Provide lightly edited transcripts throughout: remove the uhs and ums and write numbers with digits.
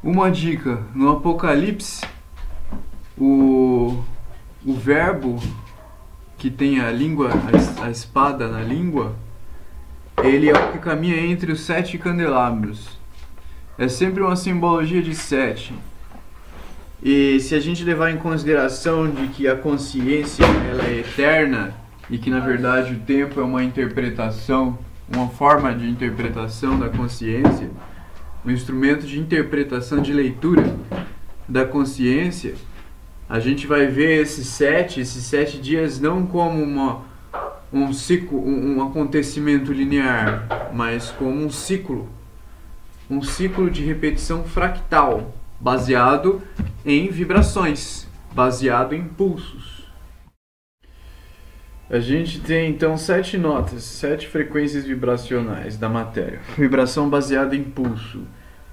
Uma dica, no Apocalipse, o, o verbo que tem a língua, a espada na língua, ele é o que caminha entre os 7 candelabros. É sempre uma simbologia de 7. E se a gente levar em consideração de que a consciência ela é eterna e que na verdade o tempo é uma interpretação, uma forma de interpretação da consciência, um instrumento de interpretação, de leitura da consciência, a gente vai ver esses 7 dias não como um ciclo, um acontecimento linear, mas como um ciclo de repetição fractal, baseado em vibrações, baseado em pulsos. A gente tem então 7 notas, 7 frequências vibracionais da matéria. Vibração baseada em pulso,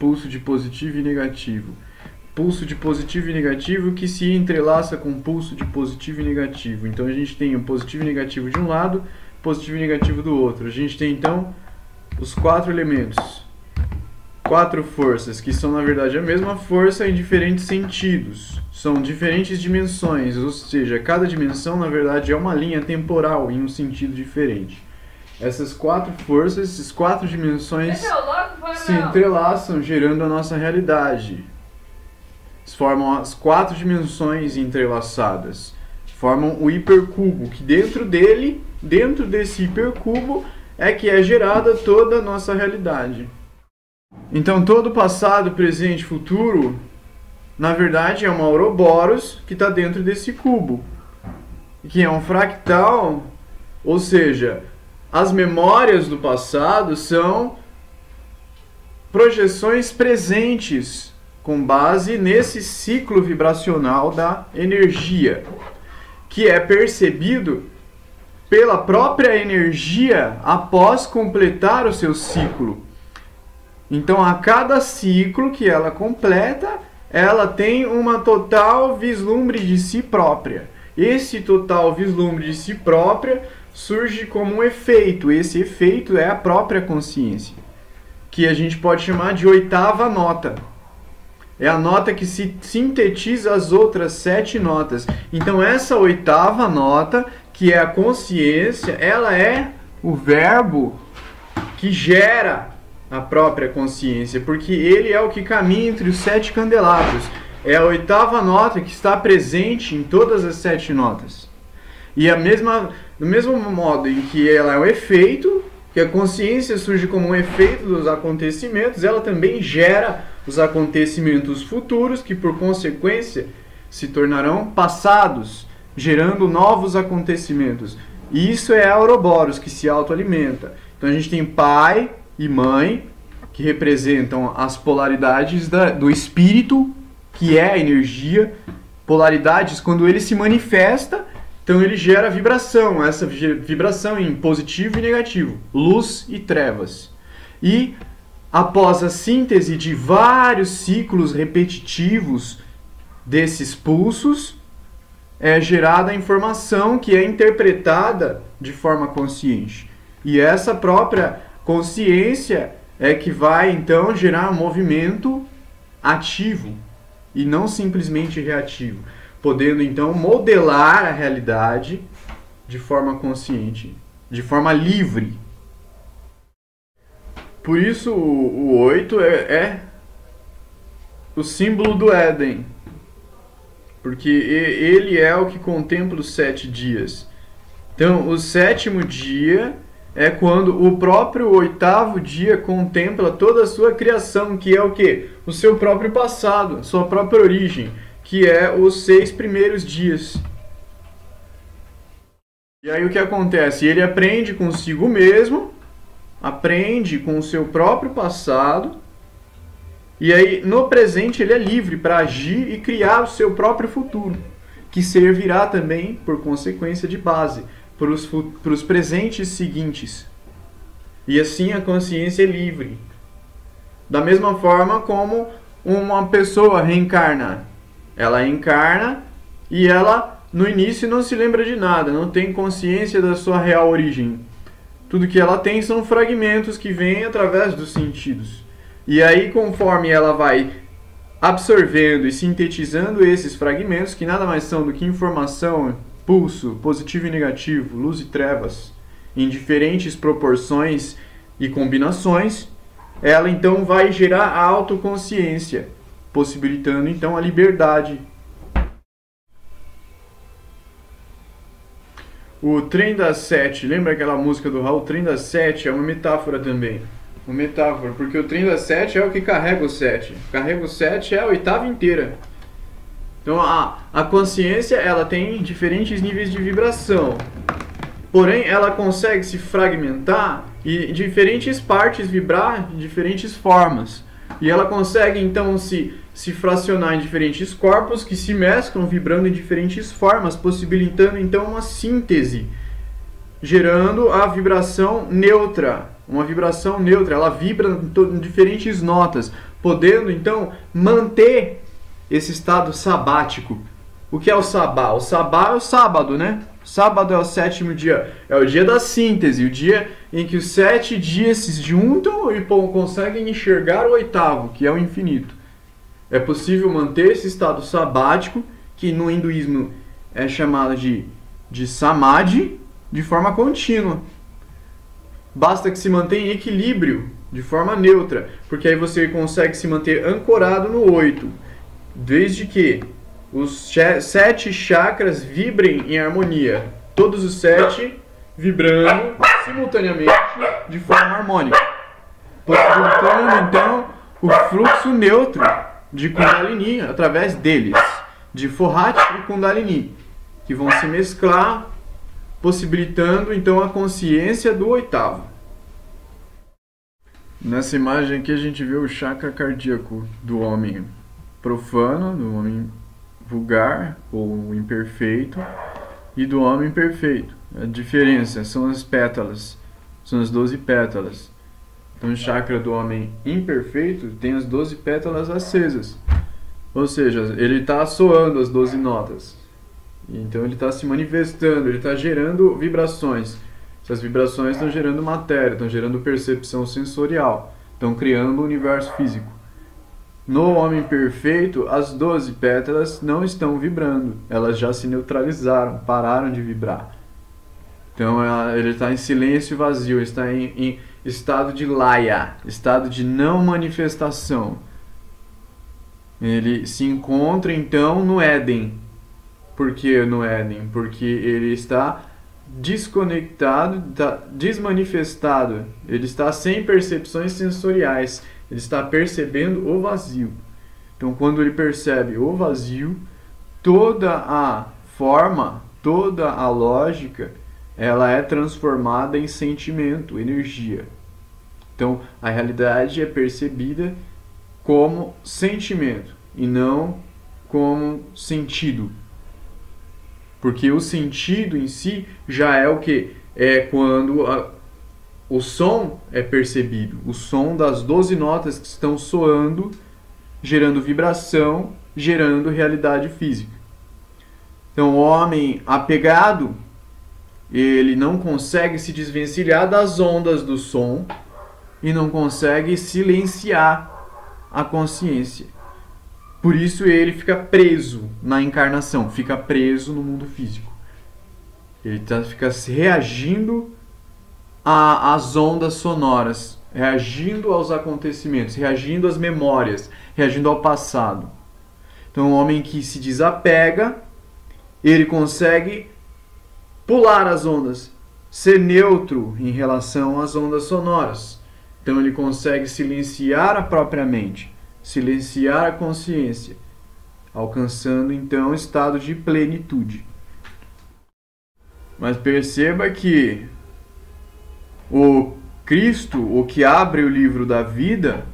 pulso de positivo e negativo. Pulso de positivo e negativo que se entrelaça com pulso de positivo e negativo. Então a gente tem o positivo e negativo de um lado, positivo e negativo do outro. A gente tem então os 4 elementos, 4 forças, que são na verdade a mesma força em diferentes sentidos. São diferentes dimensões, ou seja, cada dimensão na verdade é uma linha temporal em um sentido diferente. Essas 4 forças, essas 4 dimensões se entrelaçam, gerando a nossa realidade. Formam as 4 dimensões entrelaçadas. Formam o hipercubo, que dentro desse hipercubo, é que é gerada toda a nossa realidade. Então todo passado, presente e futuro, na verdade é uma Ouroboros que está dentro desse cubo, que é um fractal, ou seja, as memórias do passado são projeções presentes com base nesse ciclo vibracional da energia, que é percebido pela própria energia após completar o seu ciclo. Então, a cada ciclo que ela completa, ela tem uma total vislumbre de si própria. Esse total vislumbre de si própria surge como um efeito. Esse efeito é a própria consciência, que a gente pode chamar de 8ª nota. É a nota que se sintetiza as outras 7 notas. Então essa 8ª nota, que é a consciência, ela é o verbo que gera a própria consciência, porque ele é o que caminha entre os 7 candelabros. É a 8ª nota que está presente em todas as 7 notas. E do mesmo modo em que ela é um efeito, que a consciência surge como um efeito dos acontecimentos, ela também gera os acontecimentos futuros, que por consequência se tornarão passados, gerando novos acontecimentos. E isso é a Ouroboros, que se autoalimenta. Então a gente tem pai e mãe, que representam as polaridades do espírito, que é a energia. Polaridades, quando ele se manifesta, então ele gera vibração, essa vibração em positivo e negativo, luz e trevas. E após a síntese de vários ciclos repetitivos desses pulsos, é gerada a informação que é interpretada de forma consciente. E essa própria consciência é que vai então gerar um movimento ativo e não simplesmente reativo, podendo então modelar a realidade de forma consciente, de forma livre. Por isso o 8 é o símbolo do Éden, porque ele é o que contempla os 7 dias. Então o 7º dia é quando o próprio 8º dia contempla toda a sua criação, que é o quê? O seu próprio passado, sua própria origem, que é os 6 primeiros dias. E aí o que acontece? Ele aprende consigo mesmo, aprende com o seu próprio passado, e aí no presente ele é livre para agir e criar o seu próprio futuro, que servirá também, por consequência, de base para os presentes seguintes. E assim a consciência é livre. Da mesma forma como uma pessoa reencarna. Ela encarna e ela no início não se lembra de nada, não tem consciência da sua real origem. Tudo que ela tem são fragmentos que vêm através dos sentidos. E aí, conforme ela vai absorvendo e sintetizando esses fragmentos, que nada mais são do que informação, pulso, positivo e negativo, luz e trevas, em diferentes proporções e combinações, ela então vai gerar a autoconsciência, possibilitando então a liberdade. O trem das sete, lembra aquela música do Raul? O trem das sete é uma metáfora também. Uma metáfora, porque o trem das sete é o que carrega o sete. Carrega o sete é a oitava inteira. Então a consciência, ela tem diferentes níveis de vibração. Porém, ela consegue se fragmentar e diferentes partes vibrar de diferentes formas. E ela consegue então se fracionar em diferentes corpos que se mesclam vibrando em diferentes formas, possibilitando então uma síntese, gerando a vibração neutra. Uma vibração neutra, ela vibra em diferentes notas, podendo então manter esse estado sabático. O que é o sabá? O sabá é o sábado, né? Sábado é o sétimo dia, é o dia da síntese, o dia em que os 7 dias se juntam e conseguem enxergar o oitavo, que é o infinito. É possível manter esse estado sabático, que no hinduísmo é chamado de samadhi, de forma contínua. Basta que se mantenha em equilíbrio, de forma neutra, porque aí você consegue se manter ancorado no 8, desde que os 7 chakras vibrem em harmonia, todos os 7 vibrando simultaneamente de forma harmônica, possibilitando então o fluxo neutro de Kundalini através deles, de Forhat e Kundalini, que vão se mesclar, possibilitando então a consciência do oitavo. Nessa imagem aqui a gente vê o chakra cardíaco do homem profano, do homem vulgar ou imperfeito, e do homem perfeito. A diferença são as pétalas, são as 12 pétalas. Então o chakra do homem imperfeito tem as 12 pétalas acesas, ou seja, ele está soando as 12 notas. Então ele está se manifestando, ele está gerando vibrações. Essas vibrações estão gerando matéria, estão gerando percepção sensorial, estão criando o universo físico. No homem perfeito, as 12 pétalas não estão vibrando, elas já se neutralizaram, pararam de vibrar. Então ele está em silêncio vazio, está em estado de laya, estado de não manifestação. Ele se encontra então no Éden. Por que no Éden? Porque ele está desconectado, desmanifestado, ele está sem percepções sensoriais, ele está percebendo o vazio. Então quando ele percebe o vazio, toda a forma, toda a lógica, ela é transformada em sentimento, energia. Então a realidade é percebida como sentimento e não como sentido. Porque o sentido em si já é o que? É quando o som é percebido. O som das 12 notas que estão soando, gerando vibração, gerando realidade física. Então o homem apegado, ele não consegue se desvencilhar das ondas do som e não consegue silenciar a consciência. Por isso ele fica preso na encarnação, fica preso no mundo físico. Ele fica reagindo às ondas sonoras, reagindo aos acontecimentos, reagindo às memórias, reagindo ao passado. Então, o homem que se desapega, ele consegue pular as ondas, ser neutro em relação às ondas sonoras. Então, ele consegue silenciar a própria mente, silenciar a consciência, alcançando então o estado de plenitude. Mas perceba que o Cristo, o que abre o livro da vida,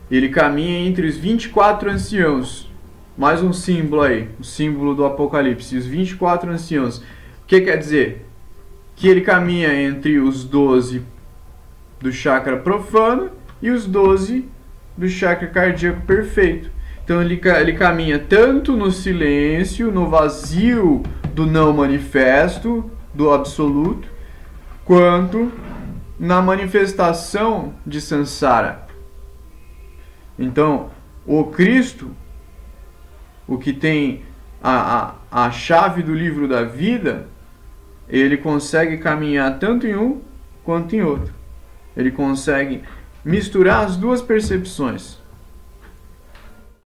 ele caminha entre os 24 anciãos. Mais um símbolo aí, o símbolo do Apocalipse, os 24 anciãos. O que quer dizer? Que ele caminha entre os 12 do chakra profano e os 12 do chakra cardíaco perfeito. Então ele caminha tanto no silêncio, no vazio do não manifesto, do absoluto, quanto na manifestação de Sansara. Então, o Cristo, o que tem a chave do livro da vida, ele consegue caminhar tanto em um quanto em outro. Ele consegue misturar as duas percepções.